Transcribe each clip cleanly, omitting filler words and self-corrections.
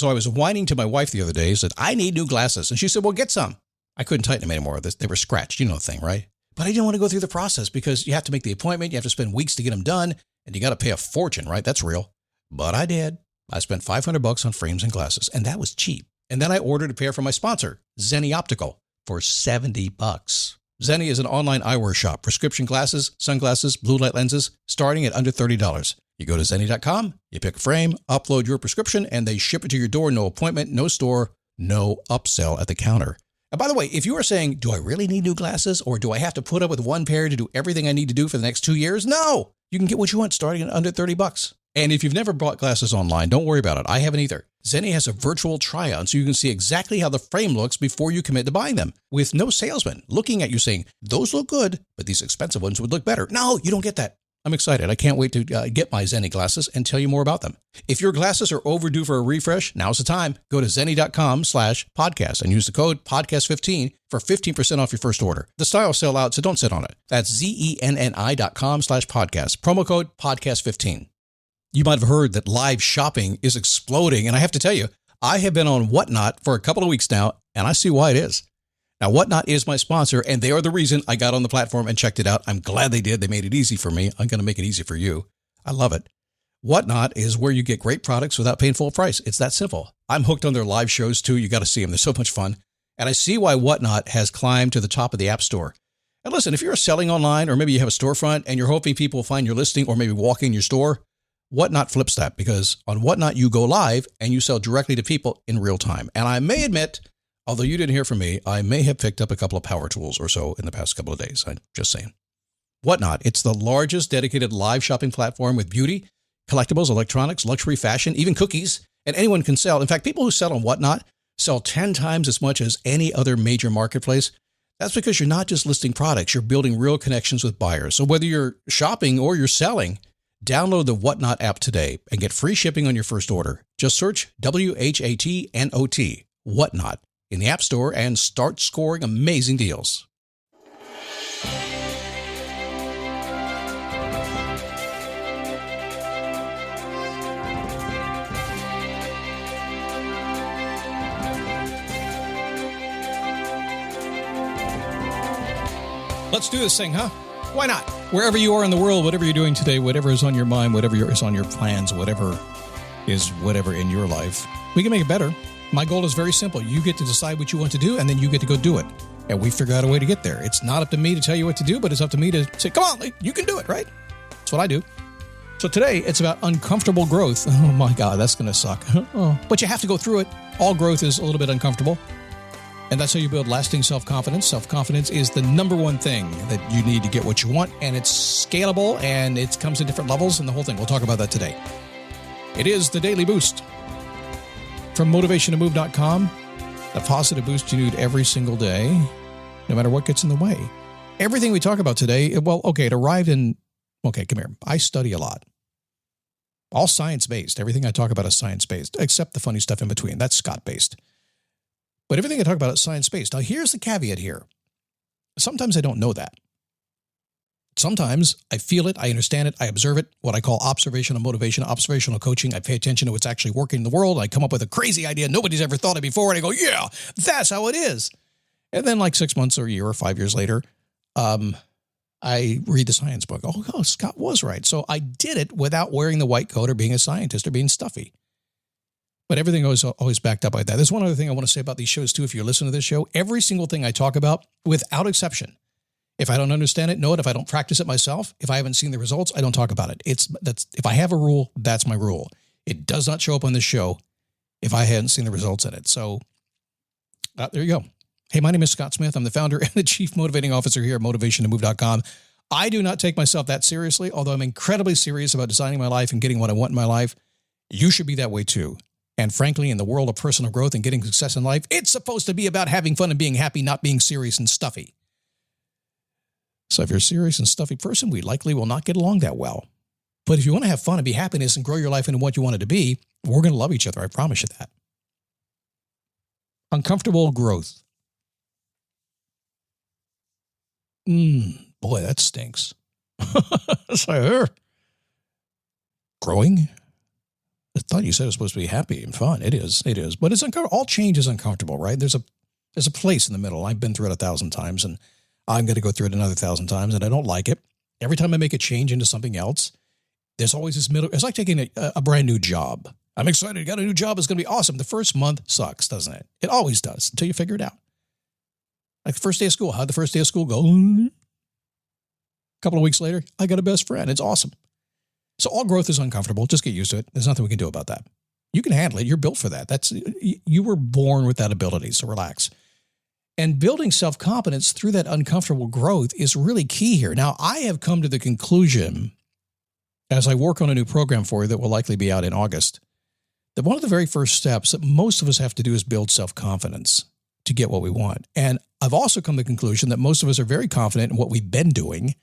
So I was whining to my wife the other day, said, I need new glasses. And she said, well, get some. I couldn't tighten them anymore. They were scratched. You know the thing, right? But I didn't want to go through the process because you have to make the appointment. You have to spend weeks to get them done. And you got to pay a fortune, right? That's real. But I did. I spent $500 on frames and glasses, and that was cheap. And then I ordered a pair from my sponsor, Zenni Optical, for $70. Zenni is an online eyewear shop. Prescription glasses, sunglasses, blue light lenses, starting at under $30. You go to Zenni.com, you pick a frame, upload your prescription, and they ship it to your door. No appointment, no store, no upsell at the counter. And by the way, if you are saying, do I really need new glasses, or do I have to put up with one pair to do everything I need to do for the next 2 years? No! You can get what you want starting at under $30. And if you've never bought glasses online, don't worry about it. I haven't either. Zenni has a virtual try-on so you can see exactly how the frame looks before you commit to buying them, with no salesman looking at you saying, those look good, but these expensive ones would look better. No, you don't get that. I'm excited. I can't wait to get my Zenni glasses and tell you more about them. If your glasses are overdue for a refresh, now's the time. Go to Zenni.com/podcast and use the code podcast15 for 15% off your first order. The styles sell out, so don't sit on it. That's Zenni.com/podcast. Promo code podcast15. You might have heard that live shopping is exploding. And I have to tell you, I have been on Whatnot for a couple of weeks now, and I see why it is. Now, Whatnot is my sponsor, and they are the reason I got on the platform and checked it out. I'm glad they did. They made it easy for me. I'm going to make it easy for you. I love it. Whatnot is where you get great products without paying full price. It's that simple. I'm hooked on their live shows, too. You got to see them. They're so much fun. And I see why Whatnot has climbed to the top of the App Store. And listen, if you're selling online, or maybe you have a storefront and you're hoping people will find your listing or maybe walk in your store, Whatnot flips that, because on Whatnot, you go live and you sell directly to people in real time. And I may admit, although you didn't hear from me, I may have picked up a couple of power tools or so in the past couple of days. I'm just saying. Whatnot, it's the largest dedicated live shopping platform with beauty, collectibles, electronics, luxury, fashion, even cookies, and anyone can sell. In fact, people who sell on Whatnot sell 10 times as much as any other major marketplace. That's because you're not just listing products, you're building real connections with buyers. So whether you're shopping or you're selling, download the Whatnot app today and get free shipping on your first order. Just search WHATNOT, Whatnot, in the App Store and start scoring amazing deals. Let's do this thing, huh? Why not? Wherever you are in the world, whatever you're doing today, whatever is on your mind, whatever is on your plans, whatever is whatever in your life, we can make it better. My goal is very simple. You get to decide what you want to do, and then you get to go do it. And we figure out a way to get there. It's not up to me to tell you what to do, but it's up to me to say, come on, you can do it, right? That's what I do. So today, it's about uncomfortable growth. Oh my God, that's going to suck. But you have to go through it. All growth is a little bit uncomfortable. And that's how you build lasting self-confidence. Self-confidence is the number one thing that you need to get what you want. And it's scalable, and it comes in different levels and the whole thing. We'll talk about that today. It is the Daily Boost from motivationtomove.com. The positive boost you need every single day, no matter what gets in the way. Everything we talk about today, well, okay, it arrived in, okay, come here. I study a lot. All science-based. Everything I talk about is science-based, except the funny stuff in between. That's Scott-based. But everything I talk about is science-based. Now, here's the caveat here. Sometimes I don't know that. Sometimes I feel it, I understand it, I observe it, what I call observational motivation, observational coaching. I pay attention to what's actually working in the world. I come up with a crazy idea nobody's ever thought of before, and I go, yeah, that's how it is. And then like 6 months or a year or 5 years later, I read the science book. Oh, Scott was right. So I did it without wearing the white coat or being a scientist or being stuffy. But everything was always backed up by that. There's one other thing I want to say about these shows, too. If you listen to this show, every single thing I talk about, without exception, if I don't understand it, know it. If I don't practice it myself, if I haven't seen the results, I don't talk about it. If I have a rule, that's my rule. It does not show up on this show if I hadn't seen the results in it. So there you go. Hey, my name is Scott Smith. I'm the founder and the chief motivating officer here at motivationtomove.com. I do not take myself that seriously, although I'm incredibly serious about designing my life and getting what I want in my life. You should be that way too. And frankly, in the world of personal growth and getting success in life, it's supposed to be about having fun and being happy, not being serious and stuffy. So if you're a serious and stuffy person, we likely will not get along that well. But if you want to have fun and be happiness and grow your life into what you want it to be, we're going to love each other. I promise you that. Uncomfortable growth. Boy, that stinks. It's like, growing? I thought you said it was supposed to be happy and fun. It is. It is. But it's uncomfortable. All change is uncomfortable, right? There's a place in the middle. I've been through it 1,000 times, and I'm going to go through it another 1,000 times, and I don't like it. Every time I make a change into something else, there's always this middle. It's like taking a brand new job. I'm excited. I got a new job. It's going to be awesome. The first month sucks, doesn't it? It always does until you figure it out. Like the first day of school. How'd the first day of school go? A couple of weeks later, I got a best friend. It's awesome. So all growth is uncomfortable. Just get used to it. There's nothing we can do about that. You can handle it. You're built for that. You were born with that ability. So relax. And building self-confidence through that uncomfortable growth is really key here. Now, I have come to the conclusion, as I work on a new program for you that will likely be out in August, that one of the very first steps that most of us have to do is build self-confidence to get what we want. And I've also come to the conclusion that most of us are very confident in what we've been doing.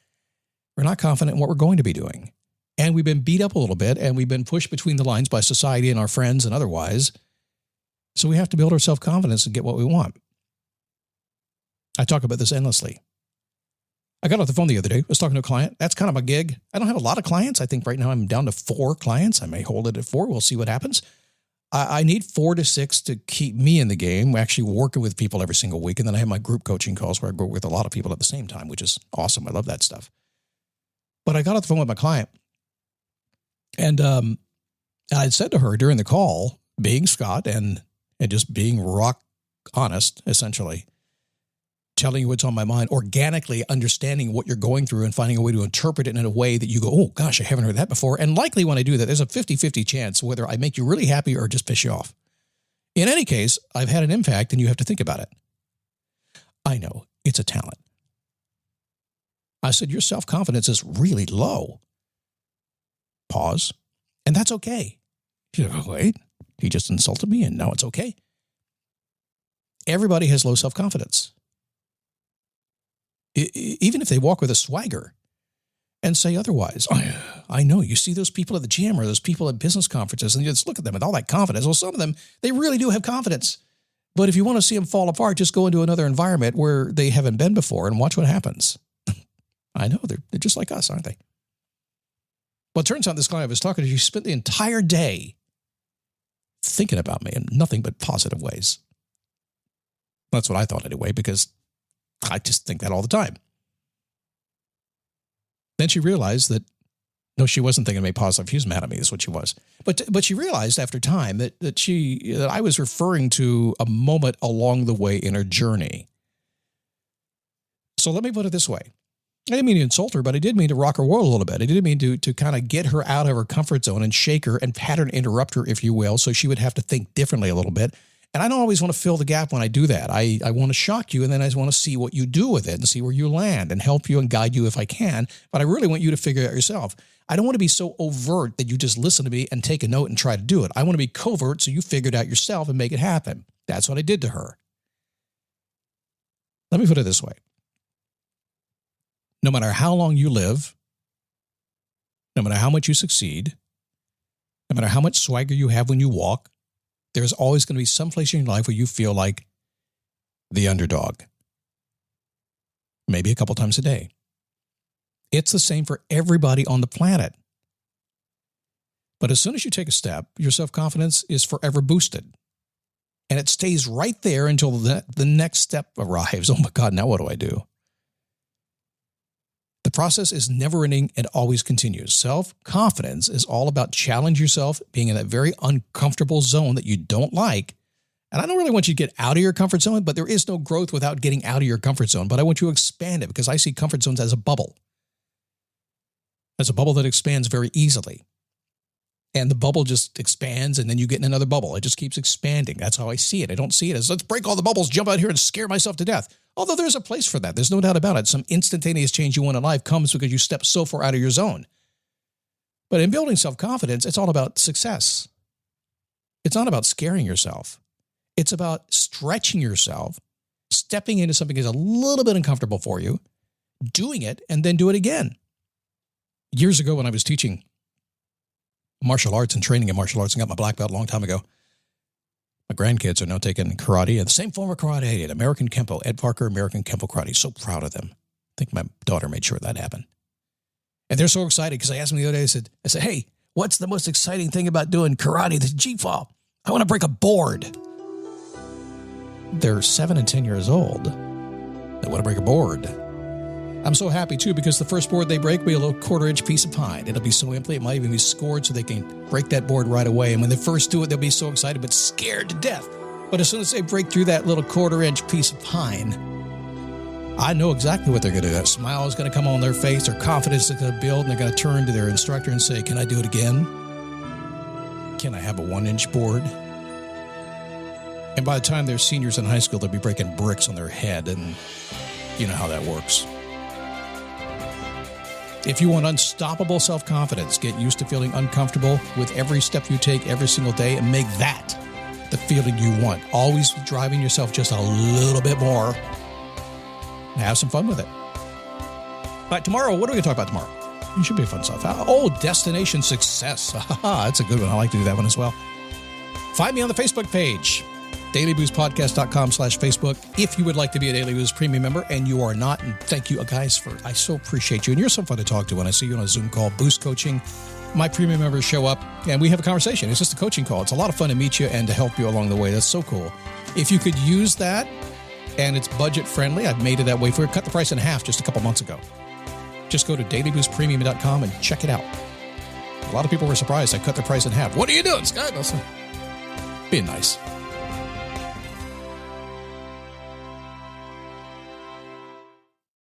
We're not confident in what we're going to be doing. And we've been beat up a little bit, and we've been pushed between the lines by society and our friends and otherwise. So we have to build our self-confidence and get what we want. I talk about this endlessly. I got off the phone the other day. I was talking to a client. That's kind of my gig. I don't have a lot of clients. I think right now I'm down to 4 clients. I may hold it at 4. We'll see what happens. I need 4 to 6 to keep me in the game. We're actually working with people every single week. And then I have my group coaching calls where I go with a lot of people at the same time, which is awesome. I love that stuff. But I got off the phone with my client. And I had said to her during the call, being Scott and just being rock honest, essentially, telling you what's on my mind, organically understanding what you're going through and finding a way to interpret it in a way that you go, oh, gosh, I haven't heard that before. And likely when I do that, there's a 50-50 chance whether I make you really happy or just piss you off. In any case, I've had an impact and you have to think about it. I know, it's a talent. I said, your self-confidence is really low. Pause. And that's okay. You go, wait, he just insulted me and now it's okay. Everybody has low self-confidence. Even if they walk with a swagger and say otherwise. I know, you see those people at the gym or those people at business conferences and you just look at them with all that confidence. Well, some of them, they really do have confidence. But if you want to see them fall apart, just go into another environment where they haven't been before and watch what happens. I know, they're just like us, aren't they? Well, it turns out this guy I was talking to, he spent the entire day thinking about me in nothing but positive ways. That's what I thought anyway, because I just think that all the time. Then she realized that, no, she wasn't thinking of me positive. She was mad at me, is what she was. But she realized after time that I was referring to a moment along the way in her journey. So let me put it this way. I didn't mean to insult her, but I did mean to rock her world a little bit. I did mean to kind of get her out of her comfort zone and shake her and pattern interrupt her, if you will, so she would have to think differently a little bit. And I don't always want to fill the gap when I do that. I want to shock you, and then I want to see what you do with it and see where you land and help you and guide you if I can. But I really want you to figure it out yourself. I don't want to be so overt that you just listen to me and take a note and try to do it. I want to be covert so you figure it out yourself and make it happen. That's what I did to her. Let me put it this way. No matter how long you live, no matter how much you succeed, no matter how much swagger you have when you walk, there's always going to be some place in your life where you feel like the underdog. Maybe a couple times a day. It's the same for everybody on the planet. But as soon as you take a step, your self-confidence is forever boosted. And it stays right there until the next step arrives. Oh my God, now what do I do? The process is never-ending and always continues. Self-confidence is all about challenge yourself, being in that very uncomfortable zone that you don't like. And I don't really want you to get out of your comfort zone, but there is no growth without getting out of your comfort zone. But I want you to expand it because I see comfort zones as a bubble. As a bubble that expands very easily. And the bubble just expands and then you get in another bubble. It just keeps expanding. That's how I see it. I don't see it as let's break all the bubbles, jump out here and scare myself to death. Although there's a place for that. There's no doubt about it. Some instantaneous change you want in life comes because you step so far out of your zone. But in building self-confidence, it's all about success. It's not about scaring yourself. It's about stretching yourself, stepping into something that's a little bit uncomfortable for you, doing it, and then do it again. Years ago when I was teaching martial arts and training in martial arts and got my black belt a long time ago, my grandkids are now taking karate, and the same form of karate I did, American Kempo, Ed Parker, American Kempo Karate. So proud of them. I think my daughter made sure that happened. And they're so excited because I asked them the other day, I said, hey, What's the most exciting thing about doing karate? The G-fall. I want to break a board. They're 7 and 10 years old. They want to break a board. I'm so happy, too, because the first board they break will be a little 1/4-inch piece of pine. It'll be so empty, it might even be scored so they can break that board right away. And when they first do it, they'll be so excited but scared to death. But as soon as they break through that little 1/4-inch piece of pine, I know exactly what they're going to do. That smile is going to come on their face. Their confidence is going to build, and they're going to turn to their instructor and say, can I do it again? Can I have a 1-inch board? And by the time they're seniors in high school, they'll be breaking bricks on their head, and you know how that works. If you want unstoppable self-confidence, get used to feeling uncomfortable with every step you take every single day and make that the feeling you want. Always driving yourself just a little bit more. Have some fun with it. All right, tomorrow, what are we going to talk about tomorrow? It should be fun stuff. Oh, destination success. That's a good one. I like to do that one as well. Find me on the Facebook page, dailyboostpodcast.com/Facebook. If you would like to be a Daily Boost Premium member and you are not, and thank you guys I so appreciate you. And you're so fun to talk to when I see you on a Zoom call, Boost Coaching. My premium members show up and we have a conversation. It's just a coaching call. It's a lot of fun to meet you and to help you along the way. That's so cool. If you could use that and it's budget friendly, I've made it that way for it. Cut the price in half just a couple months ago. Just go to dailyboostpremium.com and check it out. A lot of people were surprised I cut the price in half. What are you doing, Scott? Being nice.